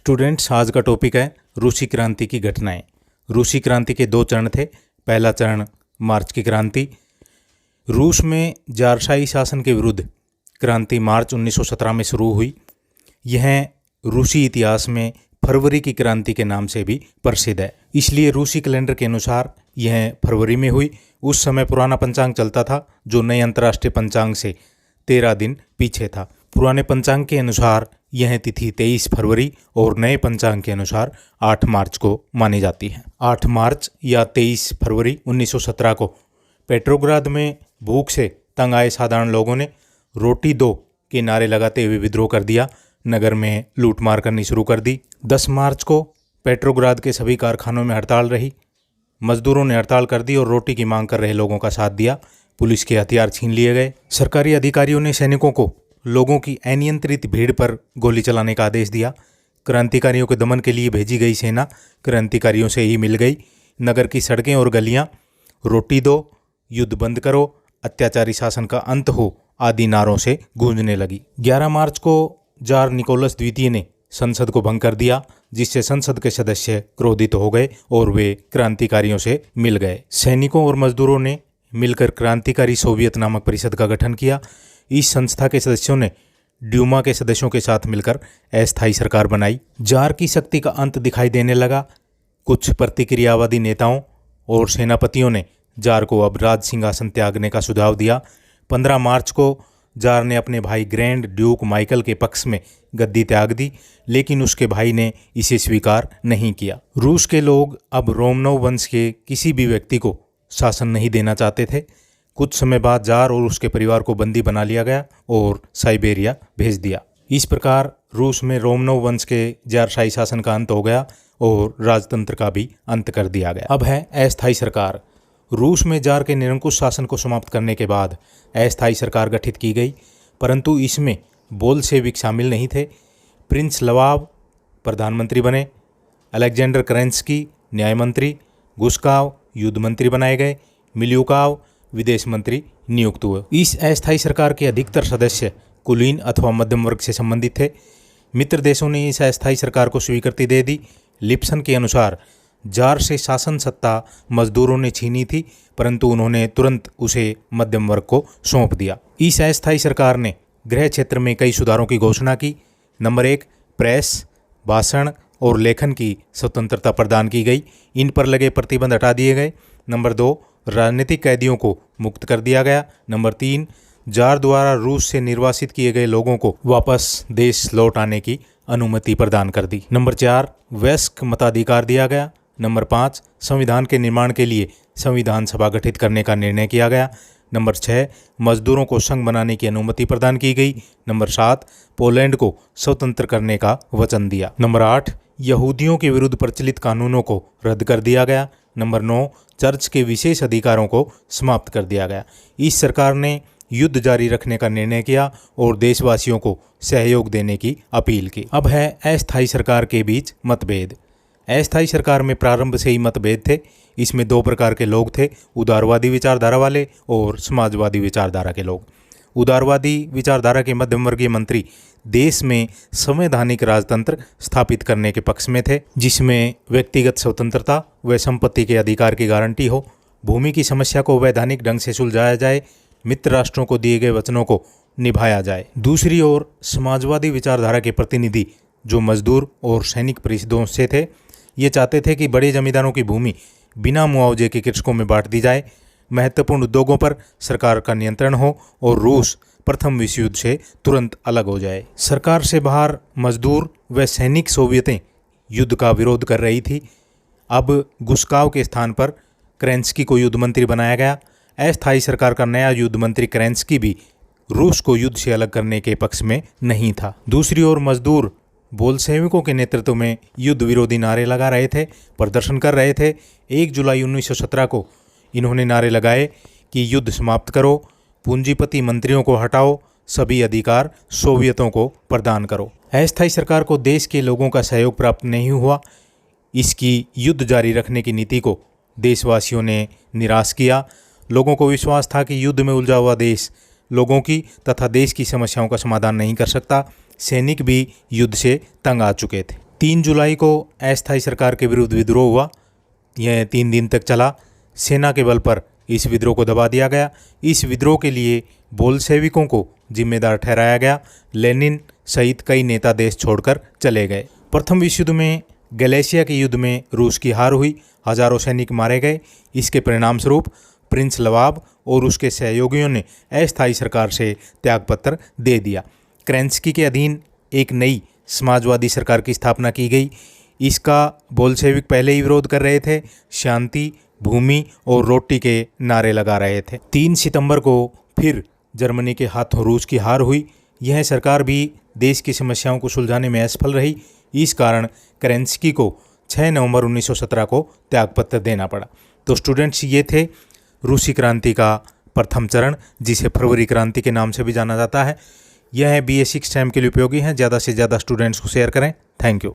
Students, आज का topic है रूसी क्रांति की घटनाएं। रूसी क्रांति के दो चरण थे। पहला चरण मार्च की क्रांति। रूस में जारशाही शासन के विरुद्ध क्रांति मार्च 1917 में शुरू हुई। यह रूसी इतिहास में फरवरी की क्रांति के नाम से भी प्रसिद्ध है, इसलिए रूसी कैलेंडर के अनुसार यह फरवरी में हुई। उस समय पुराना पंचांग चलता था जो नए अंतर्राष्ट्रीय पंचांग से 13 दिन पीछे था। पुराने पंचांग के अनुसार यह तिथि 23 फरवरी और नए पंचांग के अनुसार 8 मार्च को मानी जाती है। 8 मार्च या 23 फरवरी 1917 को पेट्रोग्राद में भूख से तंग आए साधारण लोगों ने रोटी दो के नारे लगाते हुए विद्रोह कर दिया। नगर में लूटमार करनी शुरू कर दी। 10 मार्च को पेट्रोग्राद के सभी कारखानों में हड़ताल रही। मजदूरों ने हड़ताल कर दी और रोटी की मांग कर रहे लोगों का साथ दिया। पुलिस के हथियार छीन लिए गए। सरकारी अधिकारियों ने सैनिकों को लोगों की अनियंत्रित भीड़ पर गोली चलाने का आदेश दिया। क्रांतिकारियों के दमन के लिए भेजी गई सेना क्रांतिकारियों से ही मिल गई। नगर की सड़कें और गलियां रोटी दो, युद्ध बंद करो, अत्याचारी शासन का अंत हो आदि नारों से गूंजने लगी। 11 मार्च को जार निकोलस द्वितीय ने संसद को भंग कर दिया, जिससे संसद के सदस्य क्रोधित हो गए और वे क्रांतिकारियों से मिल गए। सैनिकों और मजदूरों ने मिलकर क्रांतिकारी सोवियत नामक परिषद का गठन किया। इस संस्था के सदस्यों ने ड्यूमा के सदस्यों के साथ मिलकर अस्थायी सरकार बनाई। जार की शक्ति का अंत दिखाई देने लगा। कुछ प्रतिक्रियावादी नेताओं और सेनापतियों ने जार को अब राज सिंहासन त्यागने का सुझाव दिया। 15 मार्च को जार ने अपने भाई ग्रैंड ड्यूक माइकल के पक्ष में गद्दी त्याग दी, लेकिन उसके भाई ने इसे स्वीकार नहीं किया। रूस के लोग अब रोमनोव वंश के किसी भी व्यक्ति को शासन नहीं देना चाहते थे। कुछ समय बाद जार और उसके परिवार को बंदी बना लिया गया और साइबेरिया भेज दिया। इस प्रकार रूस में रोमनोव वंश के जारशाही शासन का अंत हो गया और राजतंत्र का भी अंत कर दिया गया। अब है अस्थायी सरकार। रूस में जार के निरंकुश शासन को समाप्त करने के बाद अस्थायी सरकार गठित की गई, परंतु इसमें बोल्शेविक शामिल नहीं थे। प्रिंस लवाव प्रधानमंत्री बने, अलेक्जेंडर केरेंस्की न्याय मंत्री, गुस्काव युद्ध मंत्री बनाए गए, मिल्युकाव विदेश मंत्री नियुक्त हुए। इस अस्थायी सरकार के अधिकतर सदस्य कुलीन अथवा मध्यम वर्ग से संबंधित थे। मित्र देशों ने इस अस्थायी सरकार को स्वीकृति दे दी। लिप्सन के अनुसार जार से शासन सत्ता मजदूरों ने छीनी थी, परंतु उन्होंने तुरंत उसे मध्यम वर्ग को सौंप दिया। इस अस्थायी सरकार ने गृह क्षेत्र में कई सुधारों की घोषणा की। नंबर 1, प्रेस, भाषण और लेखन की स्वतंत्रता प्रदान की गई। इन पर लगे प्रतिबंध हटा दिए गए। नंबर 2, राजनीतिक कैदियों को मुक्त कर दिया गया। नंबर 3, जार द्वारा रूस से निर्वासित किए गए लोगों को वापस देश लौट आने की अनुमति प्रदान कर दी। नंबर 4, वयस्क मताधिकार दिया गया। नंबर 5, संविधान के निर्माण के लिए संविधान सभा गठित करने का निर्णय किया गया। नंबर 6, मजदूरों को संघ बनाने की अनुमति प्रदान की गई। नंबर 7, पोलैंड को स्वतंत्र करने का वचन दिया। नंबर 8, यहूदियों के विरुद्ध प्रचलित कानूनों को रद्द कर दिया गया। नंबर 9, चर्च के विशेष अधिकारों को समाप्त कर दिया गया। इस सरकार ने युद्ध जारी रखने का निर्णय किया और देशवासियों को सहयोग देने की अपील की। अब है अस्थायी सरकार के बीच मतभेद। अस्थायी सरकार में प्रारंभ से ही मतभेद थे। इसमें 2 प्रकार के लोग थे, उदारवादी विचारधारा वाले और समाजवादी विचारधारा के लोग। उदारवादी विचारधारा के मध्यम वर्गीय मंत्री देश में संवैधानिक राजतंत्र स्थापित करने के पक्ष में थे, जिसमें व्यक्तिगत स्वतंत्रता व संपत्ति के अधिकार की गारंटी हो, भूमि की समस्या को वैधानिक ढंग से सुलझाया जाए, मित्र राष्ट्रों को दिए गए वचनों को निभाया जाए। दूसरी ओर समाजवादी विचारधारा के प्रतिनिधि जो मजदूर और सैनिक परिषदों से थे, ये चाहते थे कि बड़े जमींदारों की भूमि बिना मुआवजे के कृषकों में बांट दी जाए, महत्वपूर्ण उद्योगों पर सरकार का नियंत्रण हो और रूस प्रथम विश्व युद्ध से तुरंत अलग हो जाए। सरकार से बाहर मजदूर व सैनिक सोवियतें युद्ध का विरोध कर रही थी। अब गुस्काव के स्थान पर केरेंस्की को युद्ध मंत्री बनाया गया। अस्थायी सरकार का नया युद्ध मंत्री केरेंस्की भी रूस को युद्ध से अलग करने के पक्ष में नहीं था। दूसरी ओर मजदूर बोल्शेविकों के नेतृत्व में युद्ध विरोधी नारे लगा रहे थे, प्रदर्शन कर रहे थे। 1 जुलाई 1917 को इन्होंने नारे लगाए कि युद्ध समाप्त करो, पूंजीपति मंत्रियों को हटाओ, सभी अधिकार सोवियतों को प्रदान करो। अस्थायी सरकार को देश के लोगों का सहयोग प्राप्त नहीं हुआ। इसकी युद्ध जारी रखने की नीति को देशवासियों ने निराश किया। लोगों को विश्वास था कि युद्ध में उलझा हुआ देश लोगों की तथा देश की समस्याओं का समाधान नहीं कर सकता। सैनिक भी युद्ध से तंग आ चुके थे। 3 जुलाई को अस्थायी सरकार के विरुद्ध विद्रोह हुआ। यह 3 दिन तक चला। सेना के बल पर इस विद्रोह को दबा दिया गया। इस विद्रोह के लिए बोल्शेविकों को जिम्मेदार ठहराया गया। लेनिन सहित कई नेता देश छोड़कर चले गए। प्रथम विश्व युद्ध में गैलिसिया के युद्ध में रूस की हार हुई। हजारों सैनिक मारे गए। इसके परिणाम स्वरूप प्रिंस लवाब और उसके सहयोगियों ने अस्थायी सरकार से त्यागपत्र दे दिया। केरेंस्की के अधीन एक नई समाजवादी सरकार की स्थापना की गई। इसका बोल्शेविक पहले ही विरोध कर रहे थे। शांति, भूमि और रोटी के नारे लगा रहे थे। 3 सितंबर को फिर जर्मनी के हाथों रूस की हार हुई। यह सरकार भी देश की समस्याओं को सुलझाने में असफल रही। इस कारण केरेंस्की को 6 नवंबर 1917 को त्यागपत्र देना पड़ा। तो स्टूडेंट्स, ये थे रूसी क्रांति का प्रथम चरण, जिसे फरवरी क्रांति के नाम से भी जाना जाता है। यह BA 6 के लिए उपयोगी है। ज़्यादा से ज़्यादा स्टूडेंट्स को शेयर करें। Thank you.